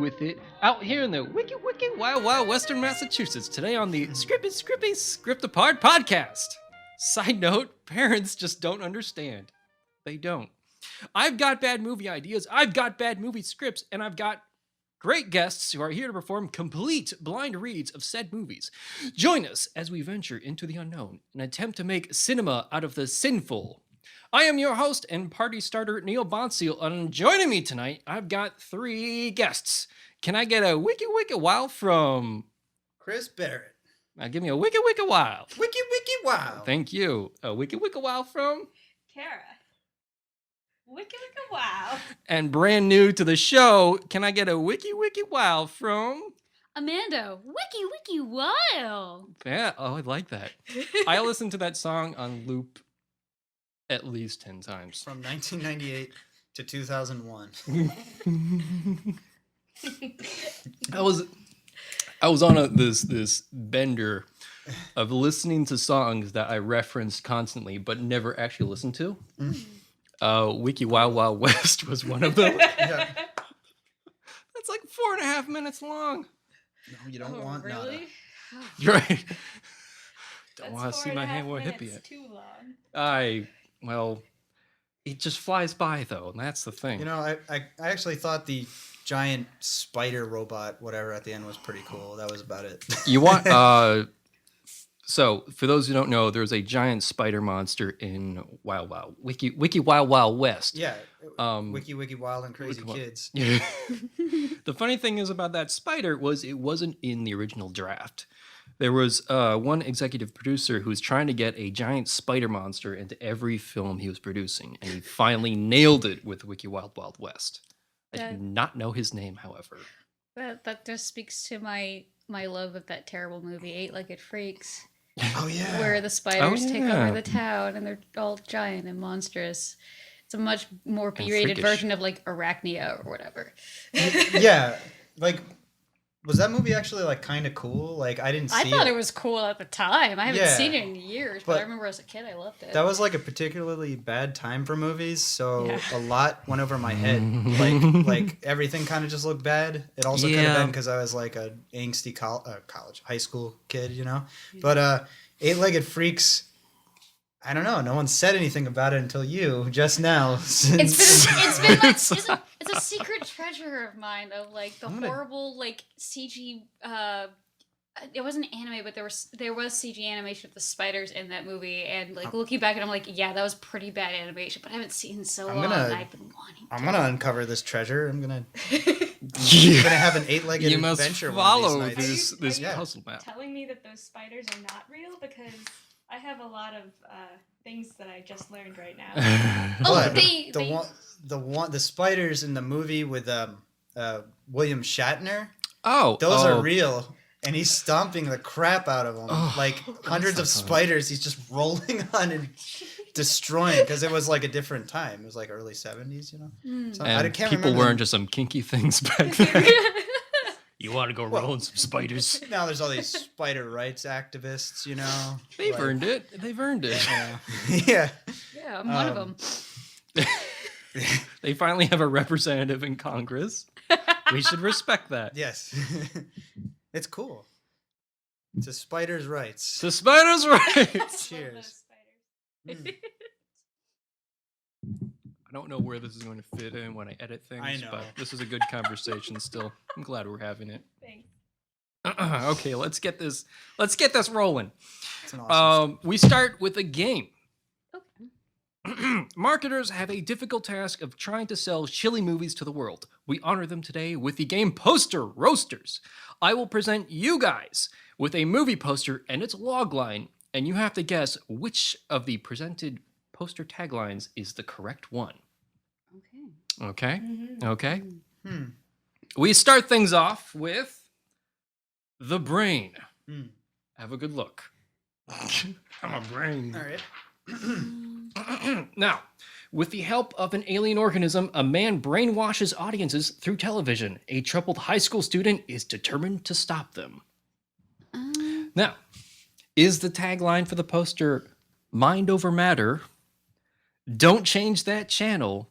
with it out here in the wicked, wild, wild western Massachusetts. Today on the Script Apart podcast. Side note, parents just don't understand. They don't. I've got bad movie ideas, I've got bad movie scripts, and I've got great guests who are here to perform complete blind reads of said movies. Join us as we venture into the unknown and attempt to make cinema out of the sinful. I am your host and party starter, Neil Bonseal, and joining me tonight, I've got three guests. Can I get a wiki wow from... Chris Barrett. Give me a wiki wow. Wiki wow. Thank you. A wiki wow from... Kara. Wiki wow. And brand new to the show, can I get a wiki wow from... Amanda. Wiki wow. Yeah, oh, I like that. I listened to that song on loop at least 10 times. From 1998 to 2001. I was on this bender of listening to songs that I referenced constantly but never actually listened to. Wiki Wild Wild West was one of them. Yeah. That's like 4.5 minutes long. No, you don't want really? nada. You're right. Don't That's want to see my hand more hippie yet. Too long. Well, it just flies by though, and that's the thing. You know, I actually thought the giant spider robot, whatever, at the end was pretty cool. That was about it. You want so for those who don't know, there's a giant spider monster in Wiki Wild Wild West. Yeah. Wiki Wild and Crazy Kids. Yeah. The funny thing is about that spider was it wasn't in the original draft. There was one executive producer who was trying to get a giant spider monster into every film he was producing, and he finally nailed it with Wiki Wild Wild West. I do not know his name, however. That just speaks to my love of that terrible movie, Eight-Legged Freaks. Oh, yeah. Where the spiders take over the town and they're all giant and monstrous. It's a much more B-rated version of like Arachnia or whatever. Yeah. Like, was that movie actually like kind of cool? Like, I didn't see I thought it was cool at the time. I haven't Yeah. seen it in years, but I remember as a kid I loved it. That was like a particularly bad time for movies, so Yeah. a lot went over my head. Like everything kind of just looked bad. It also could have been because I was like a angsty high school kid, you know. But Eight-Legged Freaks, I don't know. No one said anything about it until you just now. It's been like it's a secret treasure of mine of like the horrible like CG. It wasn't anime, but there was CG animation with the spiders in that movie, and like looking back, and I'm like, yeah, that was pretty bad animation, but I haven't seen it in so long. And I've been wanting. I'm gonna uncover this treasure. I'm gonna have an eight-legged adventure. You must follow one of these this puzzle map. Telling me that those spiders are not real, because I have a lot of things that I just learned right now. The spiders in the movie with William Shatner. Those are real. And he's stomping the crap out of them. Like hundreds of spiders he's just rolling on and destroying, because it was like a different time. It was like early 70s, you know? So and people wearing just some kinky things back then. You want to go rolling some spiders? Now there's all these spider rights activists, you know? They've earned it. Yeah. Yeah, I'm one of them. They finally have a representative in Congress. We should respect that. Yes. It's cool. It's a spider's rights. It's a spider's rights. Cheers. I don't know where this is going to fit in when I edit things, I know. but this is a good conversation still. I'm glad we're having it. Thanks. Okay, let's get this rolling. It's an awesome We start with a game. Okay. Marketers have a difficult task of trying to sell chilly movies to the world. We honor them today with the game Poster Roasters. I will present you guys with a movie poster and its logline, and you have to guess which of the presented poster taglines is the correct one. Okay? Mm-hmm. Okay? We start things off with The Brain. Have a good look. I'm a brain. All right. Now, with the help of an alien organism, a man brainwashes audiences through television. A troubled high school student is determined to stop them. Now, is the tagline for the poster mind over matter, don't change that channel,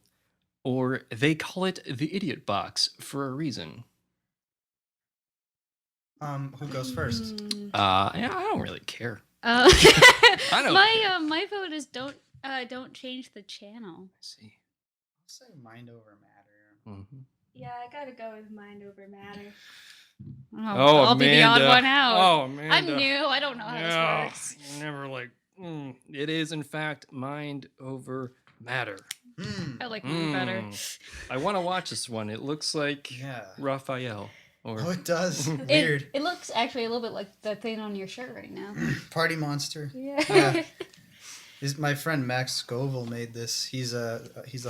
or they call it the idiot box for a reason? Who goes first? Yeah, I don't really care. I don't my vote is don't change the channel. I see. I'll say mind over matter. Mm-hmm. Yeah, I gotta go with mind over matter. Oh, I'll be the odd one out. Oh, Amanda. I'm new. I don't know how this works. You never it is in fact mind over matter. I like mine better. I want to watch this one. It looks like Raphael. Oh, it does. Weird. It looks actually a little bit like the thing on your shirt right now. Party Monster. Yeah. My friend Max Scoville made this. He's a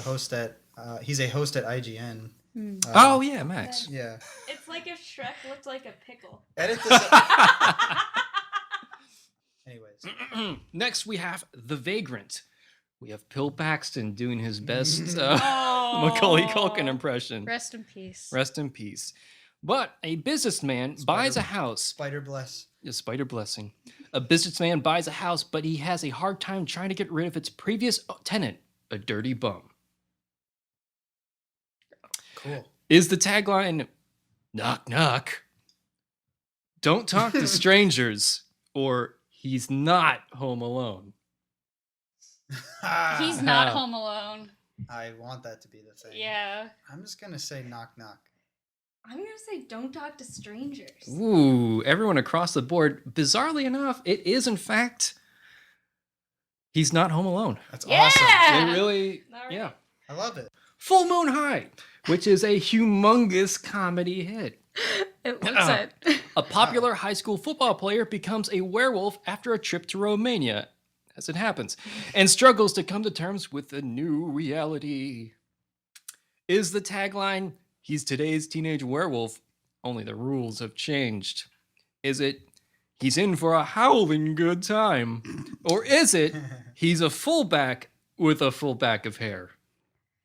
host at IGN. Oh yeah, Max. Yeah. It's like if Shrek looked like a pickle. Edit this up. Anyways. Next we have The Vagrant. We have Bill Paxton doing his best Macaulay Culkin impression. Rest in peace. Rest in peace. But a businessman buys a house. Spider bless. A spider blessing. A businessman buys a house, but he has a hard time trying to get rid of its previous tenant, a dirty bum. Cool. Is the tagline, knock, knock, don't talk to strangers, or he's not home alone? He's not home alone. I want that to be the thing. Yeah. I'm just going to say knock, knock. I'm gonna say don't talk to strangers. Ooh, everyone across the board. Bizarrely enough, it is in fact, he's not home alone. That's Yeah! awesome. It really, All right. yeah. I love it. Full Moon High, which is a humongous comedy hit. It looks it. A popular high school football player becomes a werewolf after a trip to Romania, as it happens, and struggles to come to terms with a new reality. Is the tagline, he's today's teenage werewolf, only the rules have changed? Is it, he's in for a howling good time? Or is it, he's a fullback with a full back of hair?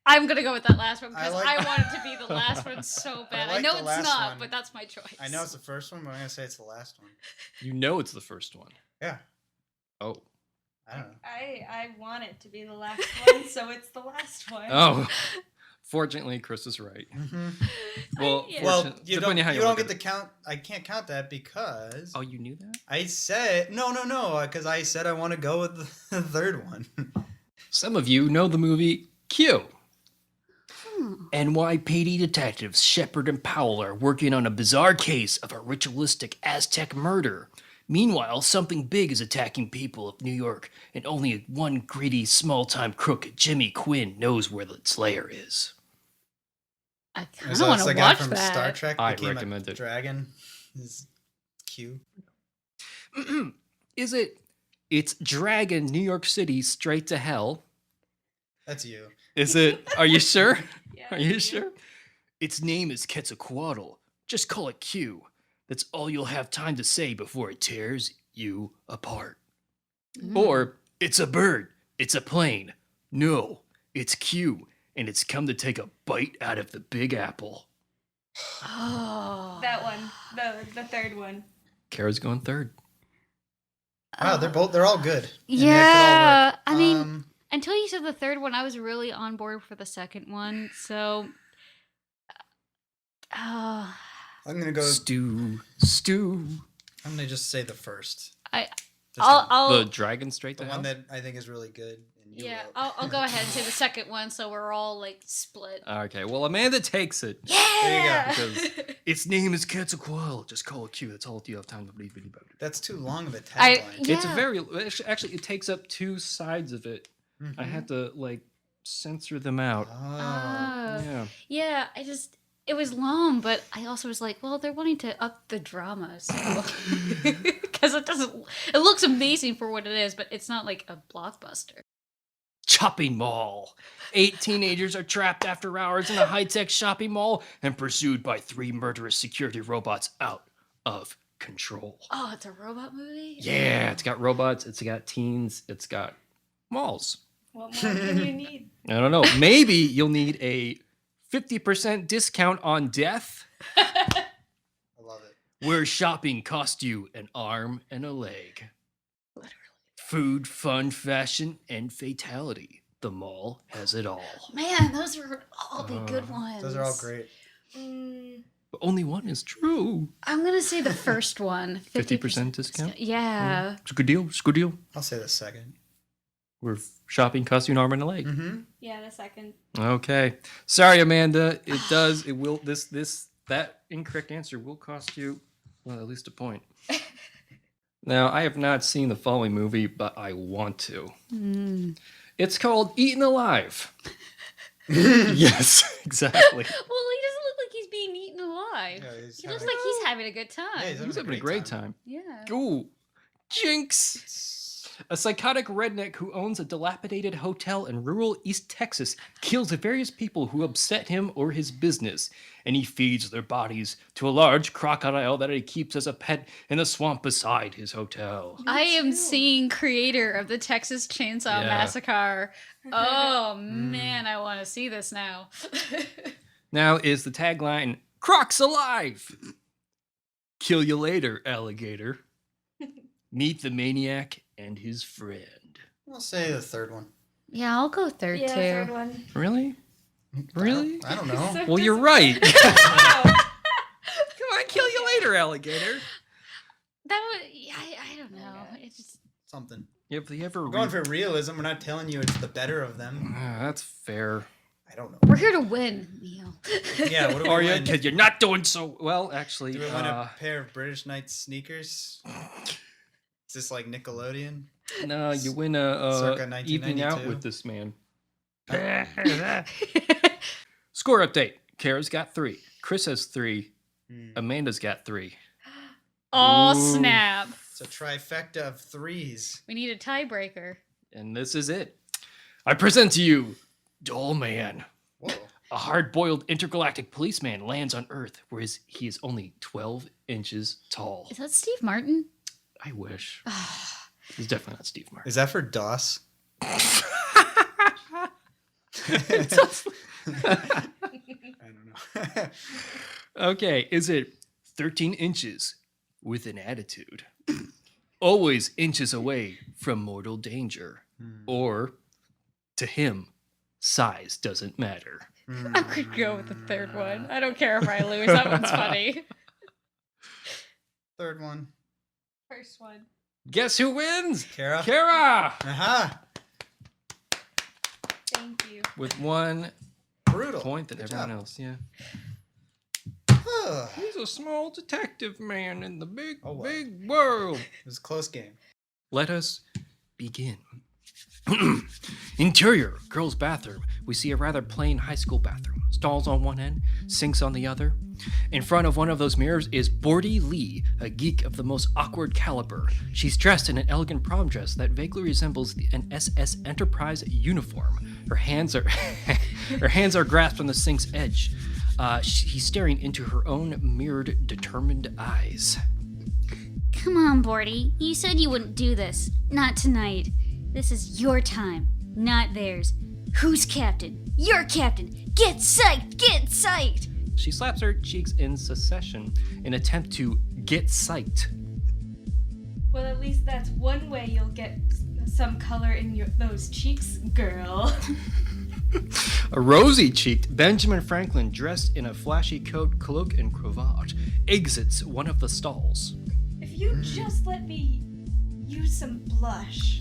I'm gonna go with that last one because I I want it to be the last one so bad. I like know the it's last not, one. but that's my choice. I know it's the first one, but I'm going to say it's the last one. You know it's the first one. Yeah. Oh. I don't know. I want it to be the last one, so it's the last one. Oh. Fortunately, Chris is right. Mm-hmm. Well, Yeah. Well, fortunate- you depending don't, how you don't look get at to it. count. I can't count that because Oh, you knew that? I said no, because I said I want to go with the third one. Some of you know the movie Q. NYPD detectives Shepard and Powell are working on a bizarre case of a ritualistic Aztec murder. Meanwhile, something big is attacking people of New York, and only one greedy, small-time crook, Jimmy Quinn, knows where the slayer is. I kind Is of that want to the guy watch from that. Star Trek? I became recommend a it. Dragon. Is Q. Is it, it's Dragon New York City straight to hell? That's you. Is it, are you sure? Yeah, Are you sure? Its name is Quetzalcoatl. Just call it Q. That's all you'll have time to say before it tears you apart. Or, it's a bird. It's a plane. No, it's Q, and it's come to take a bite out of the Big Apple. Oh. That one, the third one. Kara's going third. Wow, they're all good. And they could all Yeah, work. I mean, until you said the third one, I was really on board for the second one. So, I'm gonna go. Stew. I'm gonna just say the first. I, Just I'll, The dragon straight the to one hell? that I think is really good. And you yeah, love. I'll go ahead and say the second one, so we're all like split. Okay, well, Amanda takes it. Yeah. Because its name is Quetzalcoatl. Just call it Q. That's all you have time to believe about it. That's too long of a I- tagline. yeah. It's very actually it takes up two sides of it. Mhm. I had to like censor them out. Oh. Yeah. Yeah, it was long, but I also was like, well, they're wanting to up the drama, so because it looks amazing for what it is, but it's not like a blockbuster. Shopping mall. 8 teenagers are trapped after hours in a high-tech shopping mall and pursued by 3 murderous security robots out of control. Oh, it's a robot movie. Yeah, it's got robots, it's got teens, it's got malls. What more can you need? I don't know. Maybe you'll need a 50% discount on death, I love it. where shopping cost you an arm and a leg. Literally. Food, fun, fashion, and fatality. The mall has it all. Man, those were all the good ones. Those are all great. But only one is true. I'm gonna say the first one. 50% discount? Yeah. It's a good deal. It's a good deal. I'll say the second. We're shopping costs you an arm and a leg. Mm-hmm. Yeah, the second. Okay. Sorry, Amanda. That incorrect answer will cost you, well, at least a point. Now, I have not seen the following movie, but I want to. It's called Eaten Alive. Yes, exactly. Well, he doesn't look like he's being eaten alive. Yeah, He looks like he's having a good time. Yeah, He's having a great time. Yeah. Ooh, Jinx! A psychotic redneck who owns a dilapidated hotel in rural East Texas kills the various people who upset him or his business, and he feeds their bodies to a large crocodile that he keeps as a pet in the swamp beside his hotel. I am seeing creator of the Texas Chainsaw Massacre. Oh man, I want to see this now. Now is the tagline, Crocs alive! Kill you later, alligator. Meet the maniac and his friend. I'll say the third one. Yeah, I'll go third Yeah, too. third one. Really? Really? I don't know. Well, you're right. Wow. Come on, kill you later, alligator. That would, I don't know. It's just, Something. If they ever We're going for realism. We're not telling you it's the better of them. That's fair. I don't know. we're here to win, Neil. Yeah, what do we Are you? win? Because you're not doing so well, actually. Do we win a pair of British Knights sneakers? Is this like Nickelodeon? No, you win Circa a evening out 1992. with this man. Score update. Kara's got 3. Chris has 3. Amanda's got 3. Oh, Ooh. snap. It's a trifecta of 3s. We need a tiebreaker. And this is it. I present to you, Doll Man. Whoa. A hard-boiled intergalactic policeman lands on Earth where he is only 12 inches tall. Is that Steve Martin? I wish. He's definitely not Steve Martin. Is that for DOS? I don't know. Okay, is it 13 inches with an attitude? Always inches away from mortal danger. Or, to him, size doesn't matter. I'm going to go with the third one. I don't care if I lose. That one's funny. Third one. First one. Guess who wins? Kara? Kara! Aha! Thank you. With 1 Brutal. point than Good everyone job. else, yeah. It He's a small detective man in the big, Oh, wow. big world. was a close game. Let us begin. Interior, girls' bathroom. We see a rather plain high school bathroom. Stalls on one end, sinks on the other. In front of one of those mirrors is Bortee Lee, a geek of the most awkward caliber. She's dressed in an elegant prom dress that vaguely resembles an SS Enterprise uniform. Her hands are her hands are grasped on the sink's edge. He's staring into her own mirrored, determined eyes. Come on, Bortee. You said you wouldn't do this. Not tonight. This is your time, not theirs. Who's captain? You're captain. Get psyched! Get psyched! She slaps her cheeks in succession in attempt to get psyched. Well, at least that's one way you'll get some color in those cheeks, girl. A rosy-cheeked Benjamin Franklin dressed in a flashy coat, cloak, and cravat exits one of the stalls. If you just let me use some blush.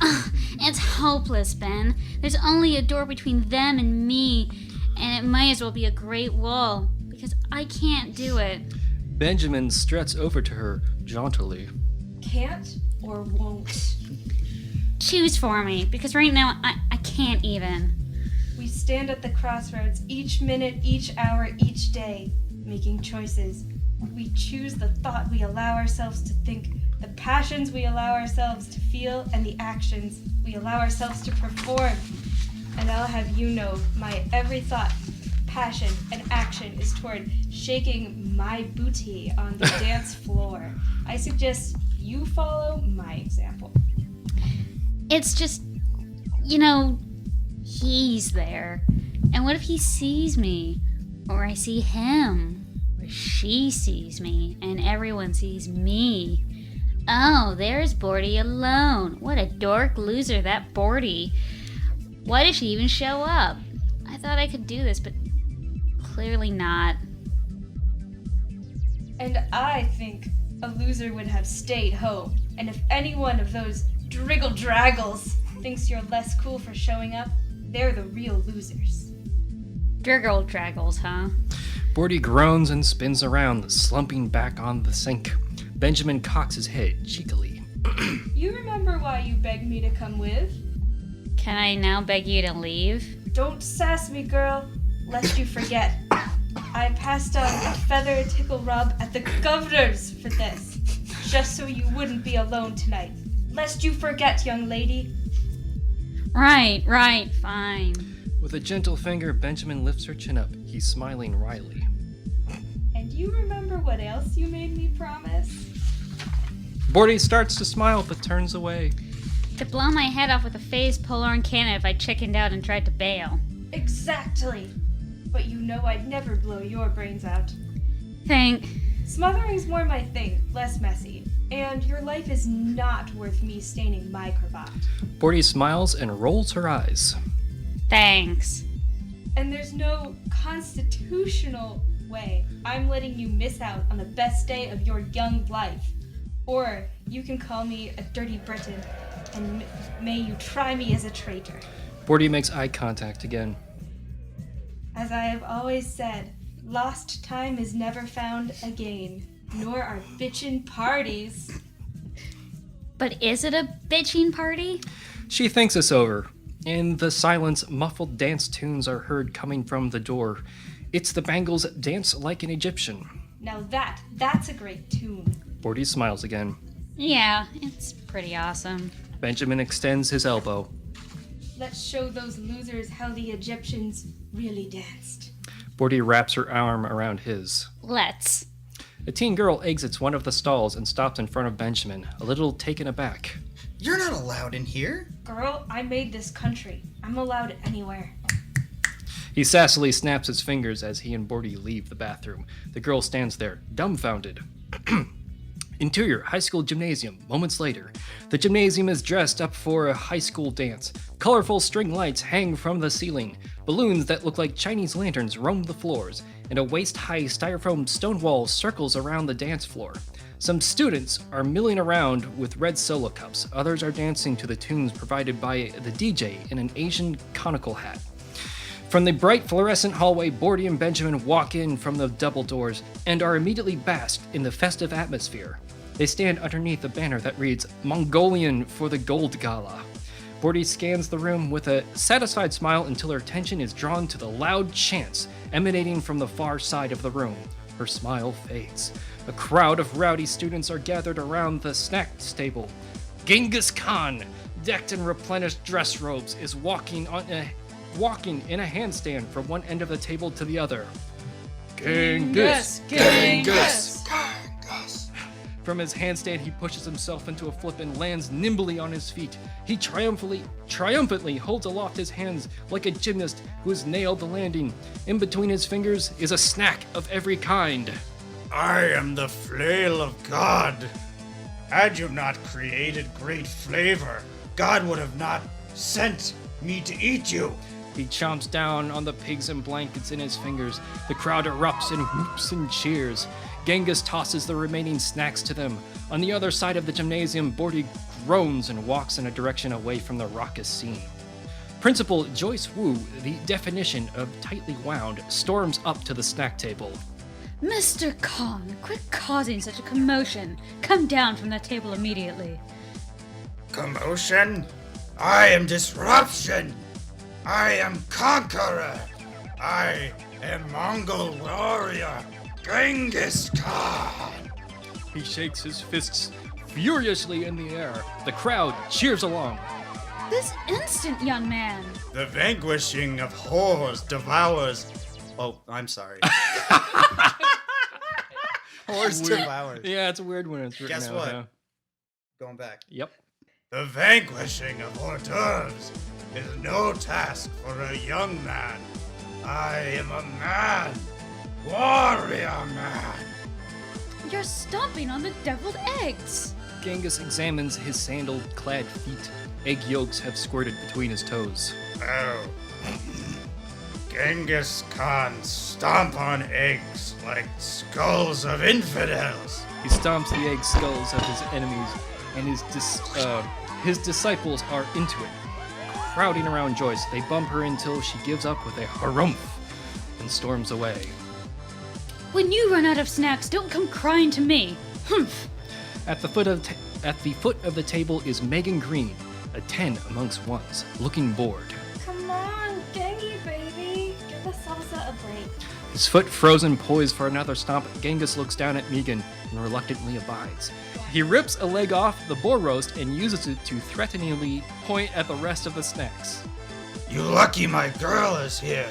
It's hopeless, Ben. There's only a door between them and me, and it might as well be a great wall, because I can't do it. Benjamin struts over to her jauntily. Can't or won't. Choose for me, because right now I can't even. We stand at the crossroads each minute, each hour, each day, making choices. We choose the thought we allow ourselves to think, the passions we allow ourselves to feel, and the actions we allow ourselves to perform. And I'll have you know, my every thought, passion, and action is toward shaking my booty on the dance floor. I suggest you follow my example. It's just, he's there. And what if he sees me? Or I see him? Or she sees me, and everyone sees me? Oh, there's Bortee alone. What a dork loser, that Bortee. Why did she even show up? I thought I could do this, but clearly not. And I think a loser would have stayed home. And if any one of those driggle-draggles thinks you're less cool for showing up, they're the real losers. Driggle draggles, huh? Bortee groans and spins around, slumping back on the sink. Benjamin cocks his head cheekily. You remember why you begged me to come with? Can I now beg you to leave? Don't sass me, girl, lest you forget. I passed on a feather tickle rub at the governor's for this, just so you wouldn't be alone tonight. Lest you forget, young lady. Right, fine. With a gentle finger, Benjamin lifts her chin up. He's smiling wryly. And you remember what else you made me promise? Bortee starts to smile but turns away. To blow my head off with a phased polar cannon if I chickened out and tried to bail. Exactly. But you know I'd never blow your brains out. Smothering's more my thing, less messy. And your life is not worth me staining my cravat. Bortee smiles and rolls her eyes. Thanks. And there's no constitutional way I'm letting you miss out on the best day of your young life. Or you can call me a dirty Briton, and may you try me as a traitor. Bortee makes eye contact again. As I have always said, lost time is never found again, nor are bitchin' parties. But is it a bitching party? She thinks this over. In the silence, muffled dance tunes are heard coming from the door. It's the Bangles' Dance Like an Egyptian. Now that's a great tune. Bortee smiles again. Yeah, it's pretty awesome. Benjamin extends his elbow. Let's show those losers how the Egyptians really danced. Bortee wraps her arm around his. Let's. A teen girl exits one of the stalls and stops in front of Benjamin, a little taken aback. You're not allowed in here. Girl, I made this country. I'm allowed anywhere. He sassily snaps his fingers as he and Bortee leave the bathroom. The girl stands there, dumbfounded. Interior high school gymnasium. Moments later, the gymnasium is dressed up for a high school dance. Colorful string lights hang from the ceiling. Balloons that look like Chinese lanterns roam the floors, and a waist-high styrofoam stone wall circles around the dance floor. Some students are milling around with red solo cups. Others are dancing to the tunes provided by the DJ in an Asian conical hat. From the bright fluorescent hallway, Bortee and Benjamin walk in from the double doors and are immediately basked in the festive atmosphere. They stand underneath a banner that reads, Mongolian for the Gold Gala. Bortee scans the room with a satisfied smile until her attention is drawn to the loud chants emanating from the far side of the room. Her smile fades. A crowd of rowdy students are gathered around the snacks table. Genghis Khan, decked in replenished dress robes, is walking in a handstand from one end of the table to the other. Genghis! Genghis! From his handstand, he pushes himself into a flip and lands nimbly on his feet. He triumphantly holds aloft his hands like a gymnast who has nailed the landing. In between his fingers is a snack of every kind. I am the flail of God. Had you not created great flavor, God would have not sent me to eat you. He chomps down on the pigs and blankets in his fingers. The crowd erupts in whoops and cheers. Genghis tosses the remaining snacks to them. On the other side of the gymnasium, Bortee groans and walks in a direction away from the raucous scene. Principal Joyce Wu, the definition of tightly wound, storms up to the snack table. Mr. Khan, quit causing such a commotion. Come down from that table immediately. Commotion? I am disruption. I am conqueror. I am Mongol warrior. Genghis Khan! He shakes his fists furiously in the air. The crowd cheers along. This instant, young man. The vanquishing of whores devours. Oh, I'm sorry. Horse devours. Yeah, it's a weird when it's written Guess out, what? huh? Going back. Yep. The vanquishing of hors d'oeuvres is no task for a young man. I am a man. Warrior man. You're stomping on the deviled eggs. Genghis examines his sandal-clad feet. Egg yolks have squirted between his toes. Oh. Genghis Khan stomp on eggs like skulls of infidels. He stomps the egg skulls of his enemies, and his disciples are into it. Crowding around Joyce, they bump her until she gives up with a harumph and storms away. When you run out of snacks, don't come crying to me. Humph. At the foot of the table is Megan Green, a 10 amongst ones, looking bored. Come on, Genghis, baby. Give the salsa a break. His foot frozen, poised for another stomp, Genghis looks down at Megan and reluctantly abides. He rips a leg off the boar roast and uses it to threateningly point at the rest of the snacks. You lucky my girl is here.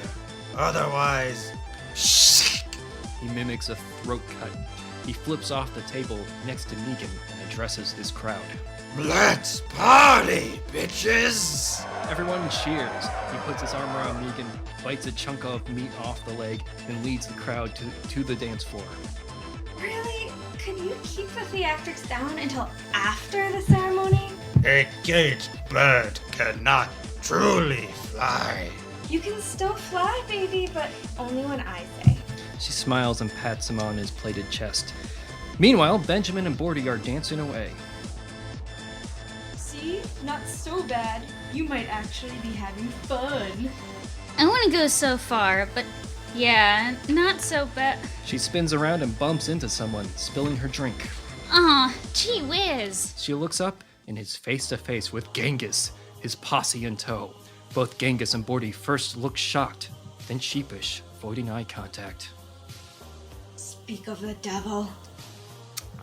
Otherwise, shh. He mimics a throat cut. He flips off the table next to Megan and addresses his crowd. Let's party, bitches. Everyone cheers. He puts his arm around Megan, bites a chunk of meat off the leg, and leads the crowd to the dance floor. Really? Could you keep the theatrics down until after the ceremony? A caged bird cannot truly fly. You can still fly, baby, but only when I say. She smiles and pats him on his plated chest. Meanwhile, Benjamin and Bortee are dancing away. See? Not so bad. You might actually be having fun. I wouldn't go so far, but yeah, not so bad. She spins around and bumps into someone, spilling her drink. Aw, gee whiz. She looks up and is face to face with Genghis, his posse in tow. Both Genghis and Bortee first look shocked, then sheepish, avoiding eye contact. Speak of the devil.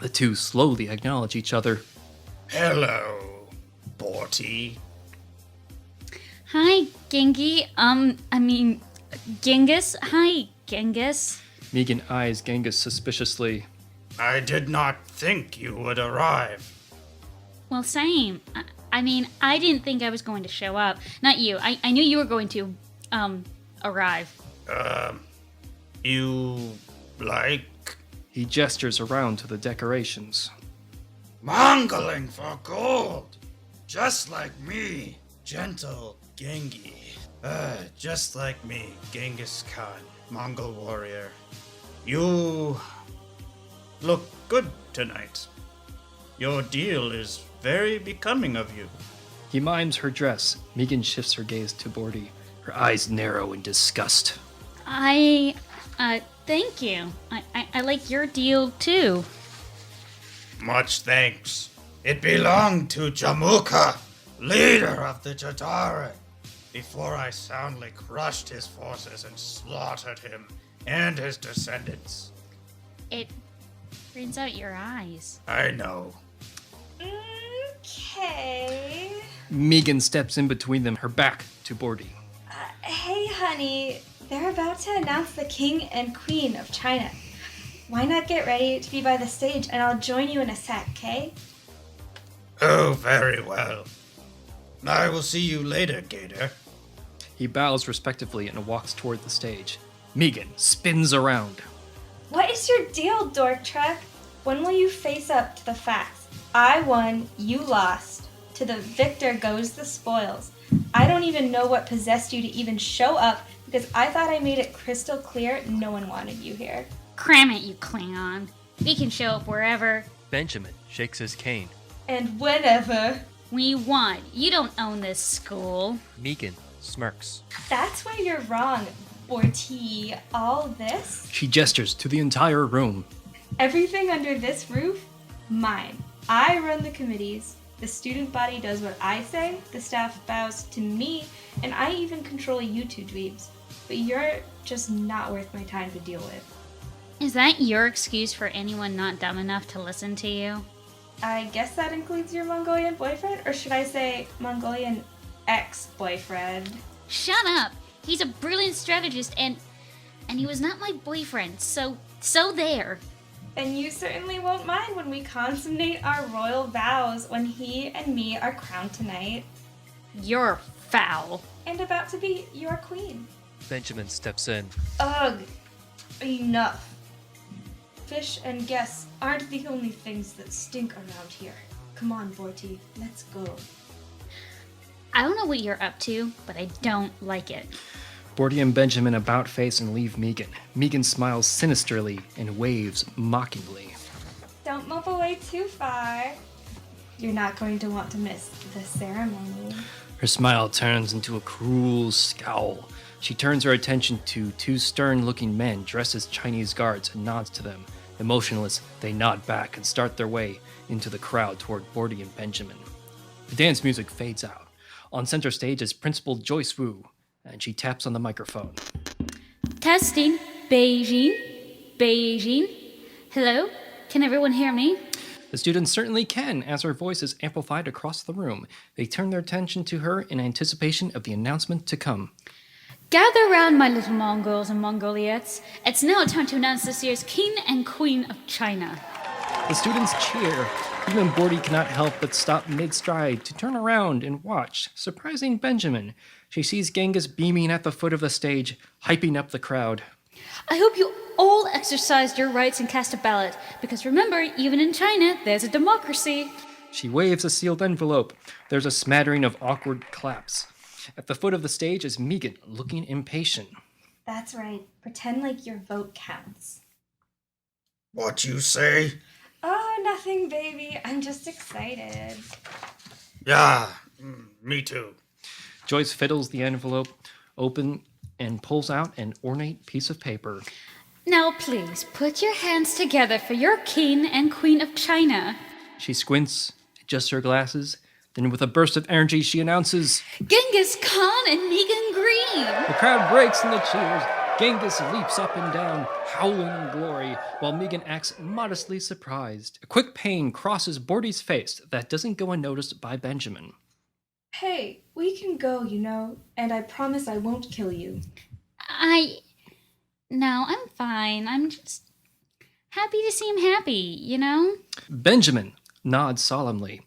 The two slowly acknowledge each other. Hello, Bortee. Hi, Genghis. Genghis. Hi, Genghis. Megan eyes Genghis suspiciously. I did not think you would arrive. Well, same. I didn't think I was going to show up. Not you. I knew you were going to, arrive. You like He gestures around to the decorations. mongling for gold, just like me, gentle Genghis. Just like me, Genghis Khan, Mongol warrior. You look good tonight. Your deal is very becoming of you. He mimes her dress. Megan shifts her gaze to Bortee. Her eyes narrow in disgust. Thank you. I like your deal, too. Much thanks. It belonged to Jamuka, leader of the Jadari, before I soundly crushed his forces and slaughtered him and his descendants. It brings out your eyes. I know. Okay. Megan steps in between them, her back to Bortee. Hey, honey. They're about to announce the king and queen of China. Why not get ready to be by the stage and I'll join you in a sec, okay? Oh, very well. I will see you later, Gator. He bows respectively and walks toward the stage. Megan spins around. What is your deal, dork truck? When will you face up to the facts? I won, you lost. To the victor goes the spoils. I don't even know what possessed you to even show up because I thought I made it crystal clear no one wanted you here. Cram it, you Klingon. We can show up wherever Benjamin shakes his cane. And whenever. we want. You don't own this school. Megan smirks. That's where you're wrong, Bortee. All this, She gestures to the entire room. everything under this roof, mine. I run the committees. The student body does what I say, the staff bows to me, and I even control you two dweebs. But you're just not worth my time to deal with. Is that your excuse for anyone not dumb enough to listen to you? I guess that includes your Mongolian boyfriend, or should I say Mongolian ex-boyfriend? Shut up! He's a brilliant strategist and he was not my boyfriend, so there. And you certainly won't mind when we consummate our royal vows when he and me are crowned tonight. You're foul. And about to be your queen. Benjamin steps in. Ugh. Enough. Fish and guests aren't the only things that stink around here. Come on, Bortee, let's go. I don't know what you're up to, but I don't like it. Bortee and Benjamin about face and leave Megan. Megan smiles sinisterly and waves mockingly. Don't move away too far. You're not going to want to miss the ceremony. Her smile turns into a cruel scowl. She turns her attention to two stern-looking men dressed as Chinese guards and nods to them. Emotionless, they nod back and start their way into the crowd toward Bortee and Benjamin. The dance music fades out. On center stage is Principal Joyce Wu, and she taps on the microphone. Testing. Beijing. Beijing. Hello? Can everyone hear me? The students certainly can, as her voice is amplified across the room. They turn their attention to her in anticipation of the announcement to come. Gather round, my little Mongols and Mongoliettes. It's now time to announce this year's King and Queen of China. The students cheer. Even Bortee cannot help but stop mid-stride to turn around and watch, surprising Benjamin. She sees Genghis beaming at the foot of the stage, hyping up the crowd. I hope you all exercised your rights and cast a ballot, because remember, even in China, there's a democracy. She waves a sealed envelope. There's a smattering of awkward claps. At the foot of the stage is Megan, looking impatient. That's right. Pretend like your vote counts. What you say? Oh, nothing, baby. I'm just excited. Yeah, me too. Joyce fiddles the envelope open and pulls out an ornate piece of paper. Now please, put your hands together for your King and Queen of China. She squints, adjusts her glasses, then with a burst of energy she announces, Genghis Khan and Megan Green! The crowd breaks in the cheers. Genghis leaps up and down, howling in glory, while Megan acts modestly surprised. A quick pain crosses Bortee's face that doesn't go unnoticed by Benjamin. Hey, we can go, and I promise I won't kill you. No, I'm fine. I'm just happy to see him happy, Benjamin nods solemnly.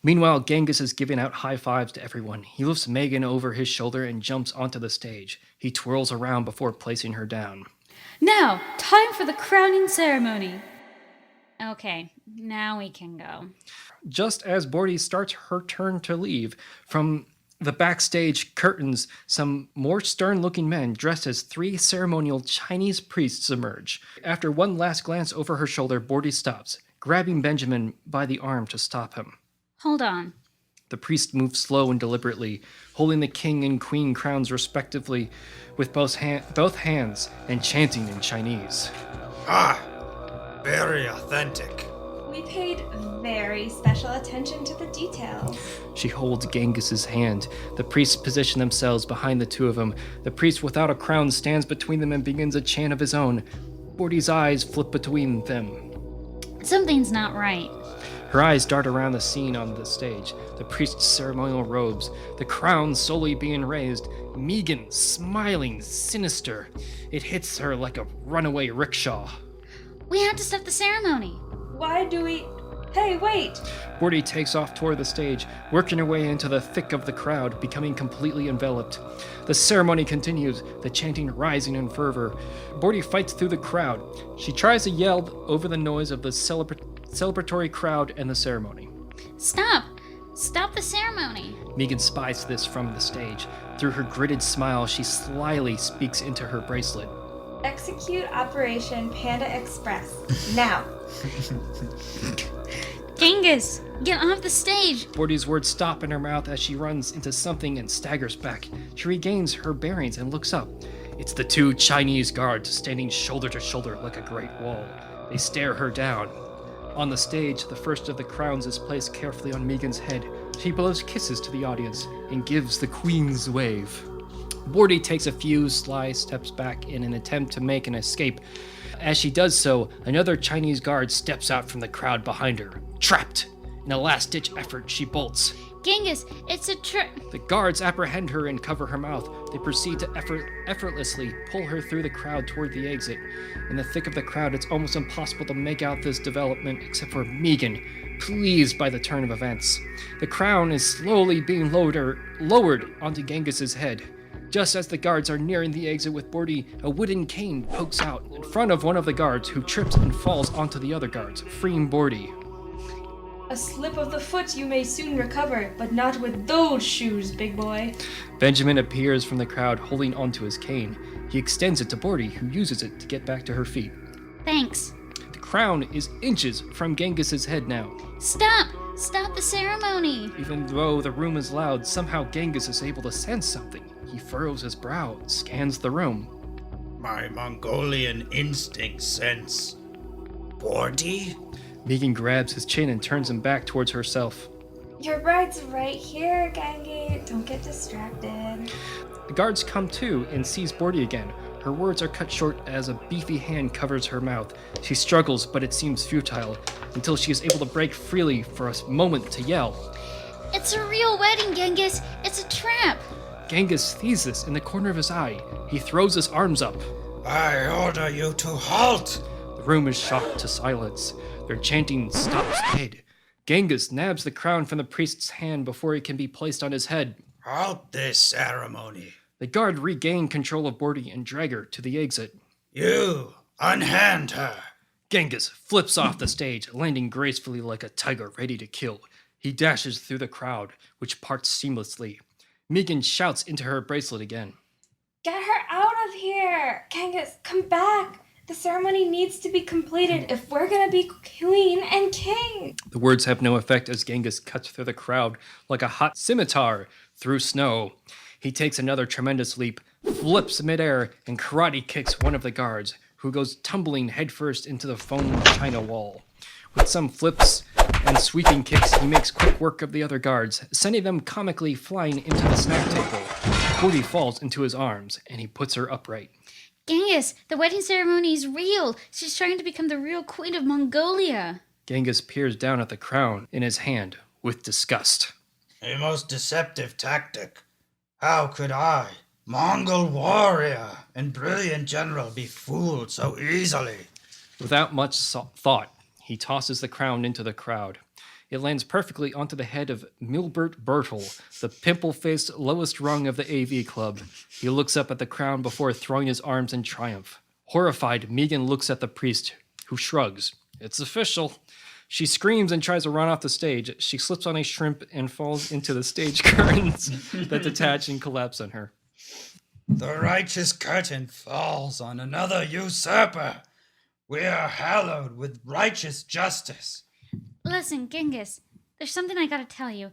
Meanwhile, Genghis is giving out high fives to everyone. He lifts Megan over his shoulder and jumps onto the stage. He twirls around before placing her down. Now, time for the crowning ceremony. Okay, now we can go. Just as Bortee starts her turn to leave, from the backstage curtains, some more stern-looking men dressed as 3 ceremonial Chinese priests emerge. After one last glance over her shoulder, Bortee stops, grabbing Benjamin by the arm to stop him. Hold on. The priest moves slow and deliberately, holding the king and queen crowns respectively with both hands and chanting in Chinese. Very authentic. We paid very special attention to the details. She holds Genghis's hand. The priests position themselves behind the two of them. The priest without a crown stands between them and begins a chant of his own. Bortee's eyes flip between them. Something's not right. Her eyes dart around the scene on the stage, the priest's ceremonial robes, the crown slowly being raised, Megan smiling sinister. It hits her like a runaway rickshaw. We have to stop the ceremony. Why do we... Hey, wait! Bortee takes off toward the stage, working her way into the thick of the crowd, becoming completely enveloped. The ceremony continues, the chanting rising in fervor. Bortee fights through the crowd. She tries to yell over the noise of the celebratory crowd and the ceremony. Stop! Stop the ceremony! Megan spies this from the stage. Through her gritted smile, she slyly speaks into her bracelet. Execute Operation Panda Express. Now. Genghis, get off the stage! Bortee's words stop in her mouth as she runs into something and staggers back. She regains her bearings and looks up. It's the 2 Chinese guards standing shoulder to shoulder like a great wall. They stare her down. On the stage, the first of the crowns is placed carefully on Megan's head. She blows kisses to the audience and gives the Queen's wave. Bortee takes a few sly steps back in an attempt to make an escape. As she does so, another Chinese guard steps out from the crowd behind her. Trapped! In a last-ditch effort, she bolts. Genghis, it's a trick. The guards apprehend her and cover her mouth. They proceed to effortlessly pull her through the crowd toward the exit. In the thick of the crowd, it's almost impossible to make out this development except for Megan, pleased by the turn of events. The crown is slowly being lowered onto Genghis's head. Just as the guards are nearing the exit with Bortee, a wooden cane pokes out in front of one of the guards, who trips and falls onto the other guards, freeing Bortee. A slip of the foot you may soon recover, but not with those shoes, big boy. Benjamin appears from the crowd holding onto his cane. He extends it to Bortee, who uses it to get back to her feet. Thanks. The crown is inches from Genghis's head now. Stop! Stop the ceremony! Even though the room is loud, somehow Genghis is able to sense something. He furrows his brow and scans the room. My Mongolian instinct sense. Bortee? Megan grabs his chin and turns him back towards herself. Your bride's right here, Genghis. Don't get distracted. The guards come to and sees Bortee again. Her words are cut short as a beefy hand covers her mouth. She struggles, but it seems futile, until she is able to break freely for a moment to yell. It's a real wedding, Genghis! It's a trap! Genghis sees this in the corner of his eye. He throws his arms up. I order you to halt! The room is shocked to silence. Their chanting stops dead. Genghis nabs the crown from the priest's hand before it can be placed on his head. Halt this ceremony. The guard regain control of Bortee and drag her to the exit. You, unhand her. Genghis flips off the stage, landing gracefully like a tiger ready to kill. He dashes through the crowd, which parts seamlessly. Megan shouts into her bracelet again. Get her out of here! Genghis, come back! The ceremony needs to be completed if we're gonna be queen and king! The words have no effect as Genghis cuts through the crowd like a hot scimitar through snow. He takes another tremendous leap, flips midair, and karate kicks one of the guards, who goes tumbling headfirst into the foam china wall. With some flips and sweeping kicks, he makes quick work of the other guards, sending them comically flying into the snack table. Bortee falls into his arms, and he puts her upright. Genghis, the wedding ceremony is real. She's trying to become the real queen of Mongolia. Genghis peers down at the crown in his hand with disgust. A most deceptive tactic. How could I, Mongol warrior and brilliant general, be fooled so easily? Without much thought, he tosses the crown into the crowd. It lands perfectly onto the head of Milbert Bertel, the pimple-faced lowest rung of the AV club. He looks up at the crown before throwing his arms in triumph. Horrified, Megan looks at the priest, who shrugs. It's official. She screams and tries to run off the stage. She slips on a shrimp and falls into the stage curtains that detach and collapse on her. The righteous curtain falls on another usurper. We are hallowed with righteous justice. Listen, Genghis, there's something I gotta tell you.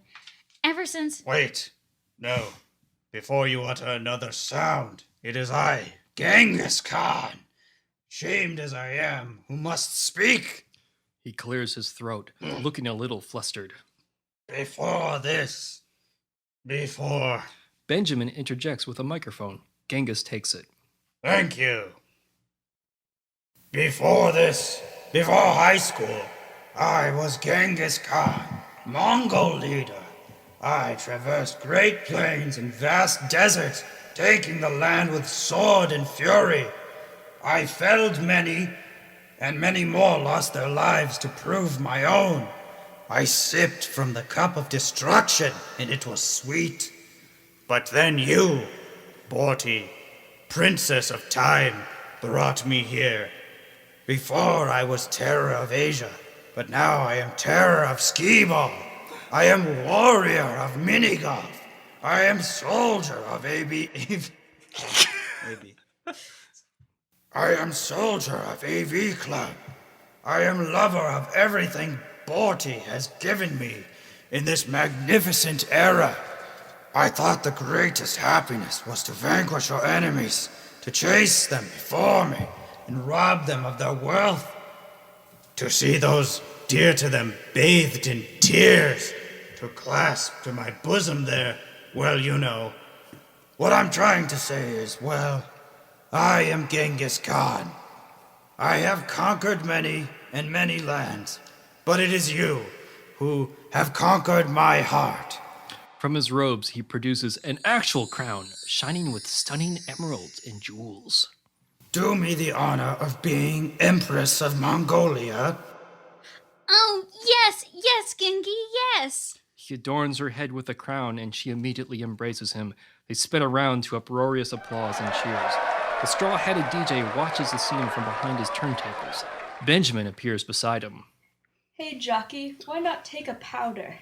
Ever since... Wait. No. Before you utter another sound, it is I, Genghis Khan, shamed as I am, who must speak. He clears his throat, looking a little flustered. Before. Benjamin interjects with a microphone. Genghis takes it. Thank you. Before high school, I was Genghis Khan, Mongol leader. I traversed great plains and vast deserts, taking the land with sword and fury. I felled many, and many more lost their lives to prove my own. I sipped from the cup of destruction, and it was sweet. But then you, Bortee, princess of time, brought me here. Before I was terror of Asia, but now I am terror of skee-ball. I am warrior of minigolf. I am soldier of I am soldier of AV Club. I am lover of everything Bortee has given me in this magnificent era. I thought the greatest happiness was to vanquish our enemies, to chase them before me and rob them of their wealth, to see those dear to them bathed in tears, to clasp to my bosom their, well, you know. What I'm trying to say is, well, I am Genghis Khan. I have conquered many and many lands, but it is you who have conquered my heart. From his robes, he produces an actual crown, shining with stunning emeralds and jewels. Do me the honor of being Empress of Mongolia. Oh, yes, Genghis, yes! He adorns her head with the crown, and she immediately embraces him. They spin around to uproarious applause and cheers. The straw-hatted DJ watches the scene from behind his turntables. Benjamin appears beside him. Hey, jockey, why not take a powder?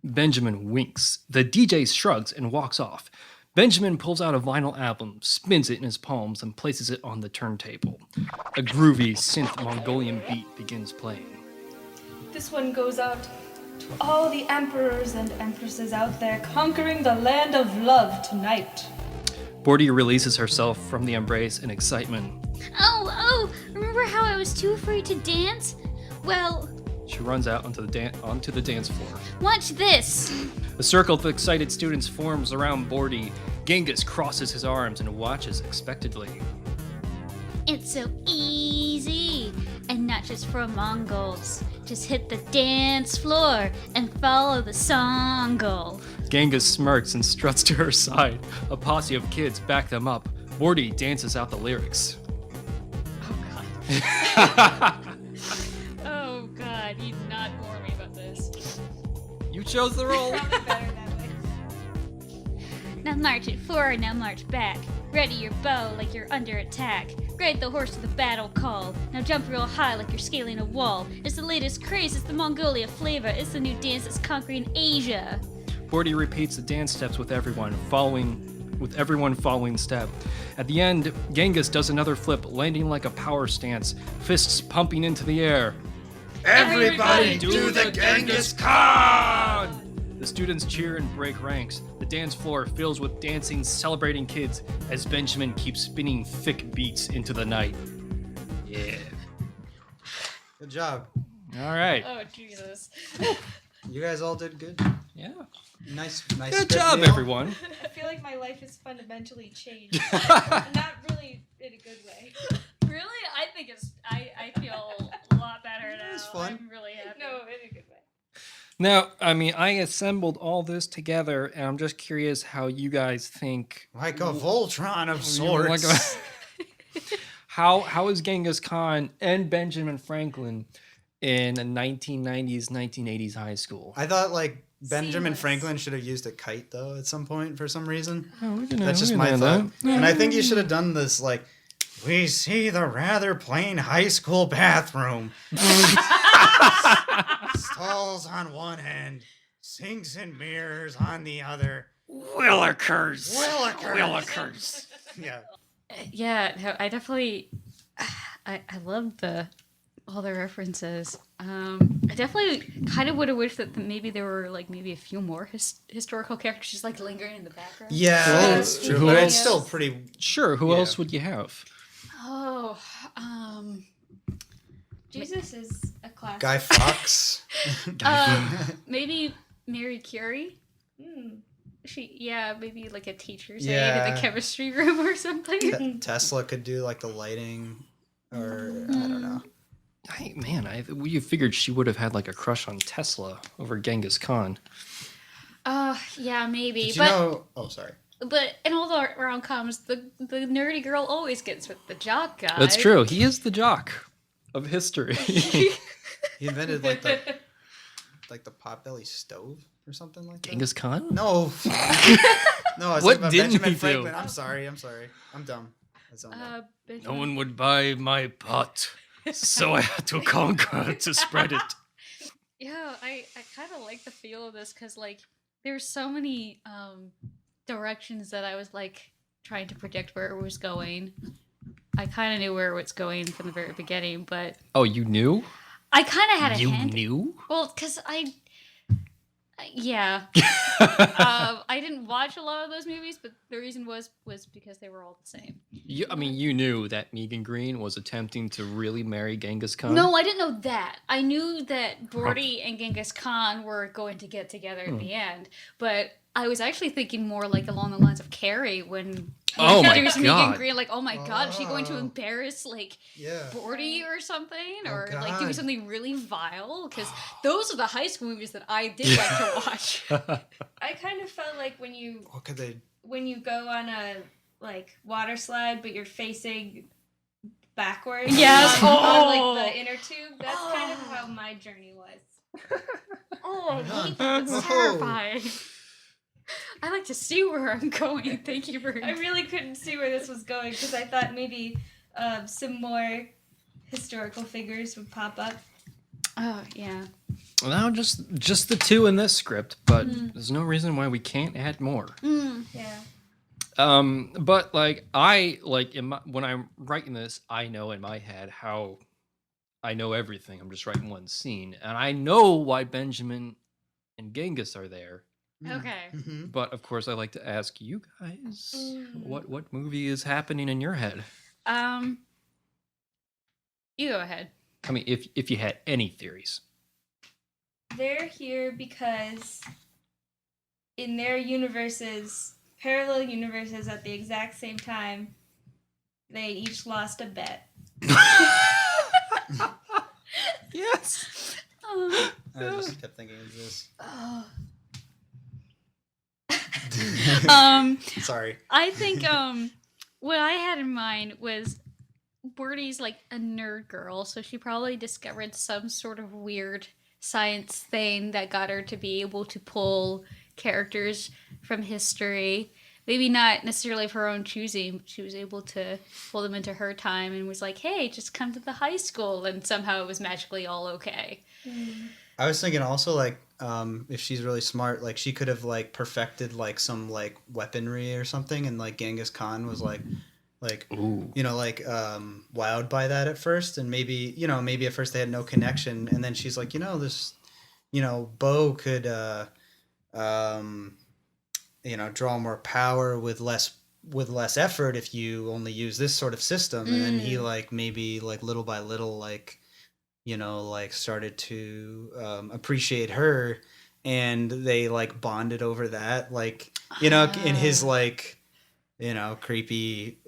Benjamin winks. The DJ shrugs and walks off. Benjamin pulls out a vinyl album, spins it in his palms, and places it on the turntable. A groovy synth Mongolian beat begins playing. This one goes out to all the emperors and empresses out there conquering the land of love tonight. Bortee releases herself from the embrace in excitement. Oh, remember how I was too afraid to dance? Well, She runs out onto the dance floor. watch this. A circle of excited students forms around Bortee. Genghis crosses his arms and watches expectantly. It's so easy, and not just for Mongols. Just hit the dance floor and follow the songle. Genghis smirks and struts to her side. A posse of kids back them up. Bortee dances out the lyrics. Oh God, you did not warn me about this. You chose the role. Probably better that way. Now march it forward, now march back. Ready your bow like you're under attack. Ride the horse to the battle call. Now jump real high like you're scaling a wall. It's the latest craze, it's the Mongolia flavor. It's the new dance that's conquering Asia. Bortee repeats the dance steps with everyone following step. At the end, Genghis does another flip, landing like a power stance, fists pumping into the air. Everybody do the Genghis Khan! The students cheer and break ranks. The dance floor fills with dancing, celebrating kids as Benjamin keeps spinning thick beats into the night. Yeah. Good job. All right. Oh Jesus. You guys all did good. Yeah. Nice. Good script, job, Neil. everyone. I feel like my life is fundamentally changed. Not really in a good way. Really? I think I feel a lot better now. It was fun. I'm really happy. No, in a good way. Now, I mean, I assembled all this together, and I'm just curious how you guys think. Like a Voltron of Like sorts. how is Genghis Khan and Benjamin Franklin in a 1990s, 1980s high school? I thought like Benjamin Seamless. Franklin should have used a kite though at some point for some reason. Oh, That's just my thought. And I think you should have done this like, we see the rather plain high school bathroom. Stalls on one end, sinks and mirrors on the other. Willikers. Willikers. Yeah. Yeah, no, I definitely, I loved all the references. I definitely kind of would have wished that maybe there were like maybe a few more historical characters just like lingering in the background. Yeah, Well, that's true. who But else? it's still pretty. Sure, who Yeah. else would you have? Oh, Jesus is a classic. Guy Fawkes. maybe Mary Curie. Hmm. Maybe like a teacher's aide Yeah. in the chemistry room or something. Tesla could do like the lighting, or I don't know. You figured she would have had like a crush on Tesla over Genghis Khan. Yeah, maybe. Did you but know? Oh, sorry. but in all the rom-coms, the nerdy girl always gets with the jock guy. That's true. He is the jock of history. He invented like the potbelly stove or something like that. Genghis Khan? No. No, I was What talking about didn't Benjamin he do? Franklin. I'm sorry. I'm dumb. I zoned out. No one would buy my pot, so I had to conquer to spread it. Yeah, I kind of like the feel of this because like there's so many directions that I was like trying to predict where it was going. I kind of knew where it was going from the very beginning, but Oh, you knew? I kind of had a You hint. knew? Well, because yeah. I didn't watch a lot of those movies, but the reason was because they were all the same. You knew that Megan Green was attempting to really marry Genghis Khan? No, I didn't know that. I knew that Bortee and Genghis Khan were going to get together at the end, but I was actually thinking more like along the lines of Carrie when Oh my there's God. Megan Green, like, oh my God, is she going to Oh. embarrass like Yeah. Bortee or something, Oh, or like do God. something really vile? Because those are the high school movies that I did like to watch. I kind of felt like when you What could they? go on a like water slide, but you're facing backwards. Yes. On, Oh. like the inner tube. That's kind of how my journey was. Oh, I hate that. That's Oh. terrifying. I like to see where I'm going. Thank you for. I really couldn't see where this was going because I thought maybe some more historical figures would pop up. Oh yeah. No, just the two in this script, but there's no reason why we can't add more. Yeah. But like when I'm writing this, I know in my head how I know everything. I'm just writing one scene, and I know why Benjamin and Genghis are there. Okay. Mm-hmm. But of course, I like to ask you guys, what movie is happening in your head? You go ahead. I mean, if you had any theories. They're here because in their universes, parallel universes at the exact same time, they each lost a bet. Yes. Oh. I just kept thinking of this. Sorry. I think what I had in mind was Bortee's like a nerd girl, so she probably discovered some sort of weird science thing that got her to be able to pull characters from history. Maybe not necessarily of her own choosing, but she was able to pull them into her time and was like, hey, just come to the high school, and somehow it was magically all okay. I was thinking also like if she's really smart, like she could have like perfected like some like weaponry or something, and like Genghis Khan was like Ooh. you know like wowed by that at first, and maybe maybe at first they had no connection, and then she's like this bow could draw more power with less effort if you only use this sort of system, and then he like maybe like little by little like started to appreciate her, and they like bonded over that, like in his like creepy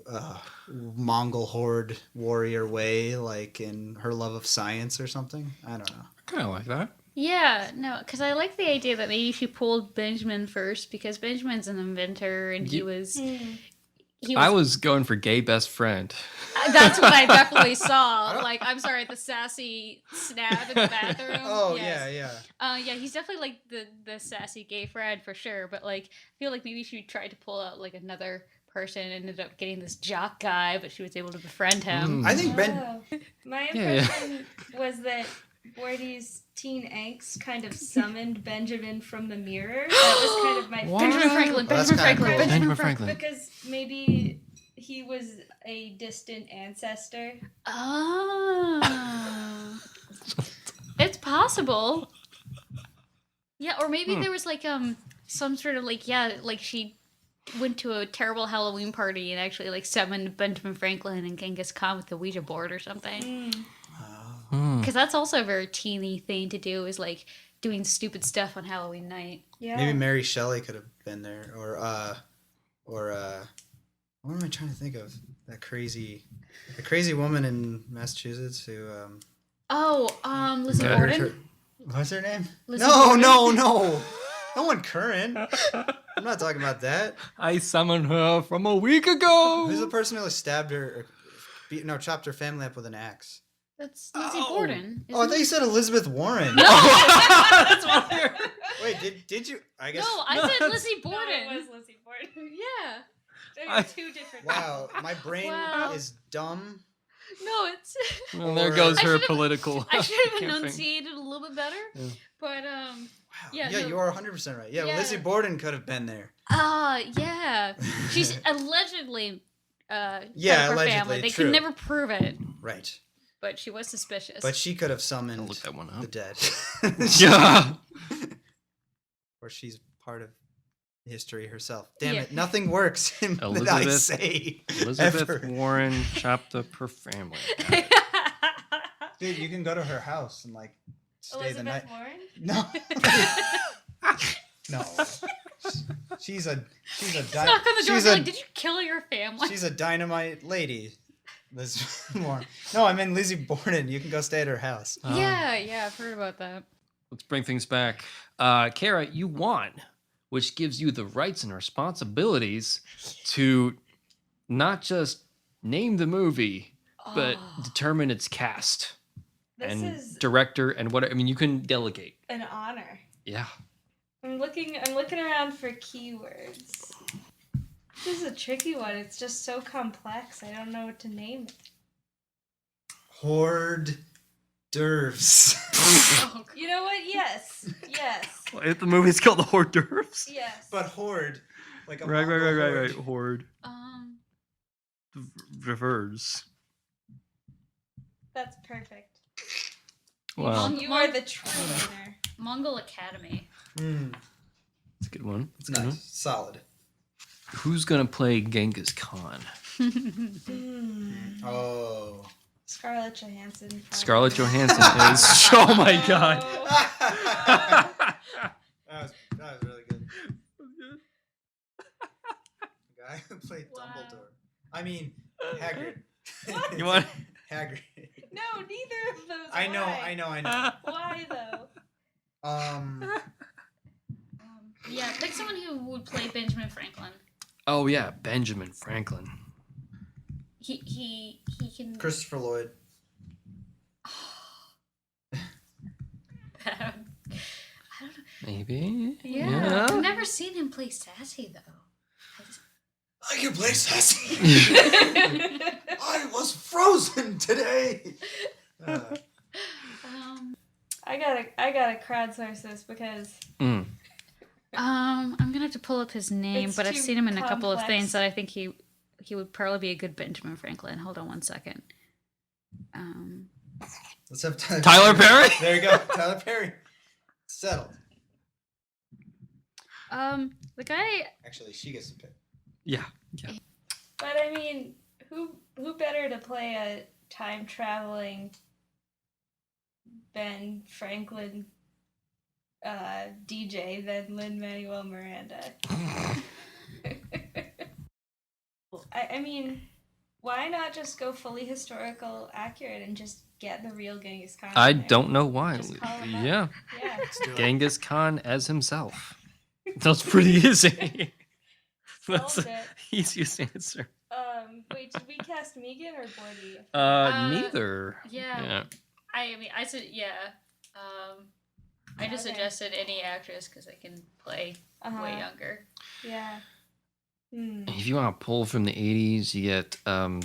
Mongol horde warrior way, like in her love of science or something. I don't know. I kind of like that. Yeah, no, because I like the idea that maybe she pulled Benjamin first, because Benjamin's an inventor and he was... I was going for gay best friend. That's what I definitely saw. Like, I'm sorry, the sassy snap in the bathroom. Oh, yes. yeah. Yeah, he's definitely like the sassy gay friend for sure. But like, I feel like maybe she tried to pull out like another person and ended up getting this jock guy, but she was able to befriend him. I think My impression was that Bortee's teen angst kind of summoned Benjamin from the mirror. That was kind of my Benjamin Franklin. Well, that's Benjamin kinda Franklin. cool. Benjamin Benjamin Franklin. Franklin. because maybe he was a distant ancestor. Oh. It's possible. Yeah, or maybe there was like some sort of like she went to a terrible Halloween party and actually like summoned Benjamin Franklin and Genghis Khan with the Ouija board or something. Because that's also a very teeny thing to do, is like doing stupid stuff on Halloween night. Yeah. Maybe Mary Shelley could have been there, or what am I trying to think of? The crazy woman in Massachusetts who Lizzie Borden. What's her name? Lizzie No, Borden? no one current. I'm not talking about that. I summoned her from a week ago. Who's the person who stabbed her chopped her family up with an axe? That's Lizzie Borden. Oh, I thought you said Elizabeth Warren. That's what I heard. Wait, did you? I guess. No, I said Lizzie No, Borden. it was Lizzie Borden. Yeah. They are two different. Wow, my brain Wow. is dumb. No, it's. Well, there goes I her should've- political. I should have campaign. enunciated a little bit better. Yeah. But Wow. Yeah, Yeah, no. you are 100% right. Yeah, Yeah. Lizzie Borden could have been there. yeah. She's allegedly Yeah, part of her allegedly, family. They true. could never prove it, Right. but she was suspicious. But she could have I'll summoned look that one the up. dead. Yeah. Or she's part of history herself. Damn Yeah. it, nothing works in that I Elizabeth- say. Elizabeth ever. Warren chopped up her family. Dude, you can go to her house and like stay the night. Elizabeth Warren? No. No. She's a Knock on the door. she's Be a like, did you kill your family? she's a dynamite lady. Liz Warren. No, I mean Lizzie Borden. You can go stay at her house. Yeah, I've heard about that. Let's bring things back. Kara, you won, which gives you the rights and responsibilities to not just name the movie, but determine its cast This and is director and what. I mean, you can delegate. an honor. Yeah. I'm looking around for keywords. This is a tricky one. It's just so complex. I don't know what to name it. Horde d'oeuvres. Oh, You know what? Yes. Yes. The movie's called The Hors d'oeuvres. Yes. But horde, like a Right. Mongol horde. Horde. Reverse. That's perfect. Wow. You are the true winner. Mongol Academy. That's a good one. It's nice. Solid. Who's gonna play Genghis Khan? Oh. Scarlett Johansson. Probably. Scarlett Johansson is. Oh my god. That was really good. The guy who played Dumbledore. I mean, Hagrid. What? You want? Hagrid. No, neither of those. I know. Why though? Yeah, pick someone who would play Benjamin Franklin. Oh yeah, Benjamin Franklin. He can. Christopher Lloyd. I don't know. Maybe. Yeah. I've never seen him play sassy though. I can play sassy. I was frozen today. I gotta crowdsource this because I'm gonna have to pull up his name, It's but I've too seen him in a couple of complex. things that I think he would probably be a good Benjamin Franklin. Hold on one second. Let's have Tyler Perry? There you go, Tyler Perry. Settled. The guy. Actually, she gets to pick. Yeah. But I mean, who better to play a time traveling Ben Franklin DJ than Lin-Manuel Miranda? I mean, why not just go fully historical accurate and just get the real Genghis Khan? I in there? don't know why. Just call him up. Yeah. Yeah. Let's do it. Genghis Khan as himself. That's pretty easy. That's Solved the it. easiest answer. Wait, did we cast Megan or Bortee? Neither. Yeah. I mean, I said yeah. I just Okay. suggested any actress because they can play way younger. Yeah. If you want to pull from the 80s, you get come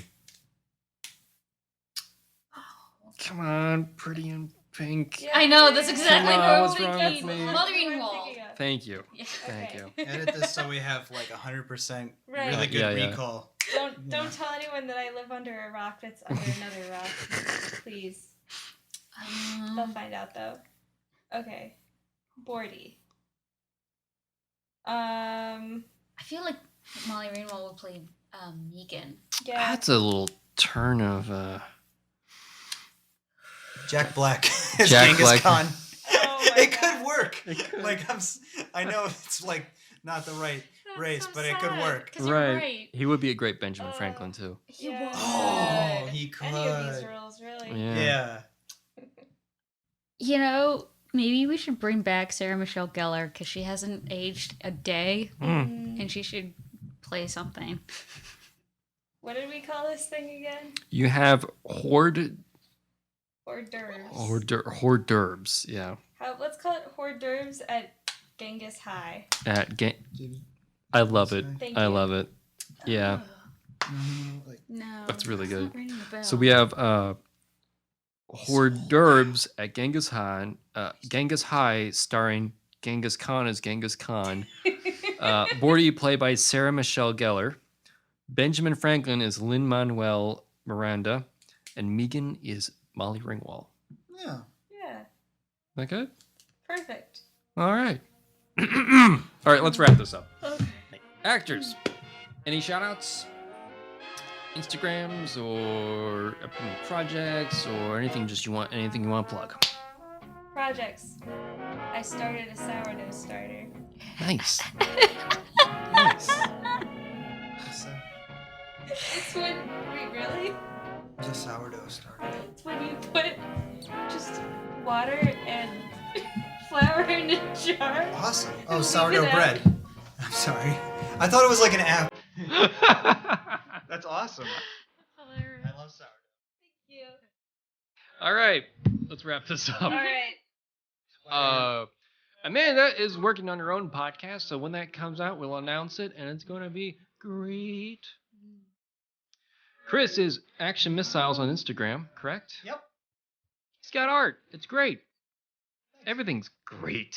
on, Pretty in Pink. Yeah. I know, that's exactly Come what on, I what's was wrong thinking. with me? Mother That's what I'm Ringwald. thinking of. Thank you. Yeah. Thank Okay. you. Edit this so we have like 100% Right. really good Yeah, yeah. recall. Don't tell anyone that I live under a rock that's under another rock. Please. They'll find out though. Okay. Bortee. I feel like Molly Ringwald would play Megan. Yeah. That's a little turn of Jack Black as Jack Genghis Black. Khan. Oh my It God. could work. It could. Like I know it's like not the right race, so but it could sad. work. Because you're right. He would be a great Benjamin Franklin too. He Yeah. would. Oh, he Any of these could. roles, really. Yeah. You know, maybe we should bring back Sarah Michelle Gellar because she hasn't aged a day, and she should play something. What did we call this thing again? You have hors Hors d'oeuvres. hors d'oeuvres. Yeah. Let's call it hors d'oeuvres at Genghis High. I love it. Thank I you. love it. Yeah. No, That's really it's good. not ringing a bell. So we have hors d'oeuvres at Genghis High, starring Genghis Khan as Genghis Khan. Bortee played by Sarah Michelle Gellar. Benjamin Franklin is Lin-Manuel Miranda, and Megan is Molly Ringwald. Yeah. Yeah. Is that good? Perfect. All right. All right, let's wrap this up. Okay. Actors, any shout outs? Instagrams or upcoming projects or anything you want to plug? Projects. I started a sourdough starter. Nice. Nice. It's when wait, really? It's a sourdough starter. It's when you put just water and flour in a jar. Awesome. And Oh, leave sourdough it out. bread. I'm sorry. I thought it was like an app. That's awesome. Hilarious. I love sourdough. Thank you. All right, let's wrap this up. All right. Amanda is working on her own podcast, so when that comes out, we'll announce it, and it's going to be great. Chris is Action Missiles on Instagram, correct? Yep. He's got art. It's great. Everything's great.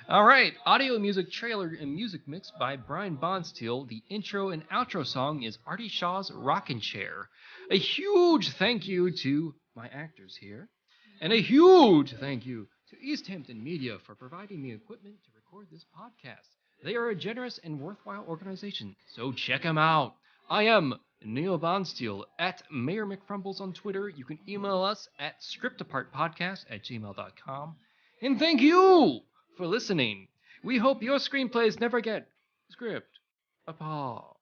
All right, audio and music trailer and music mix by Brian Bonsteel. The intro and outro song is Artie Shaw's Rockin' Chair. A huge thank you to my actors here, and a huge thank you to East Hampton Media for providing the equipment to record this podcast. They are a generous and worthwhile organization, so check them out. I am Neil Bonsteel at Mayor McFrumbles on Twitter. You can email us at scriptapartpodcast@gmail.com. And thank you for listening. We hope your screenplays never get script apart.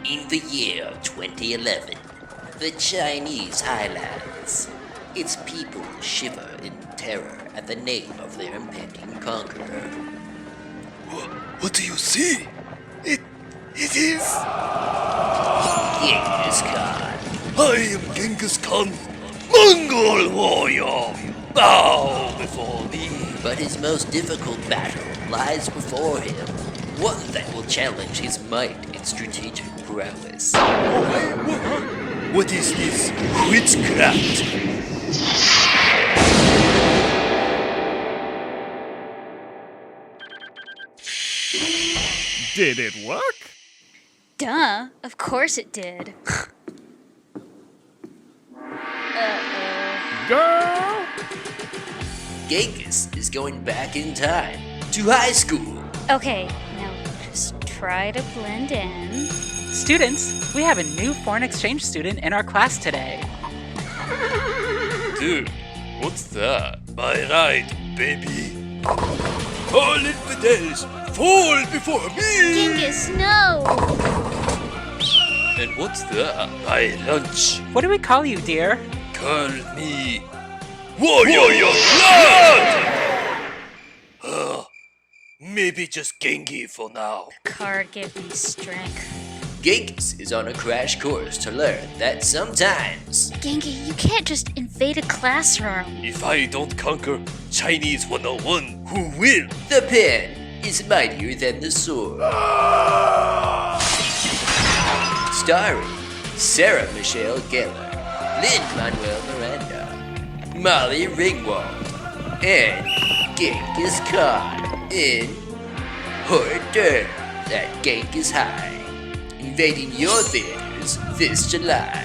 In the year of 2011, the Chinese highlands, its people shiver in terror at the name of their impending conqueror. What do you see? It is... Genghis Khan. I am Genghis Khan, Mongol warrior. Bow before me. But his most difficult battle lies before him. One that will challenge his might and strategic prowess. What is this witchcraft? Did it work? Duh, of course it did. Girl! Genghis is going back in time to high school. Okay, now just try to blend in. Students, we have a new foreign exchange student in our class today. Dude, what's that? My right, baby. All infidels, fall before me! Genghis, no! And what's that? My lunch. What do we call you, dear? Call me Warrior Blood! Maybe just Genghis for now. Card give me strength. Genghis is on a crash course to learn that sometimes Genghis, you can't just invade a classroom. If I don't conquer Chinese 101, who will? the pen is mightier than the sword. Starring Sarah Michelle Gellar, Lin-Manuel Miranda, Molly Ringwald, and Genghis Khan in Horde at Genghis High, invading your theaters this July.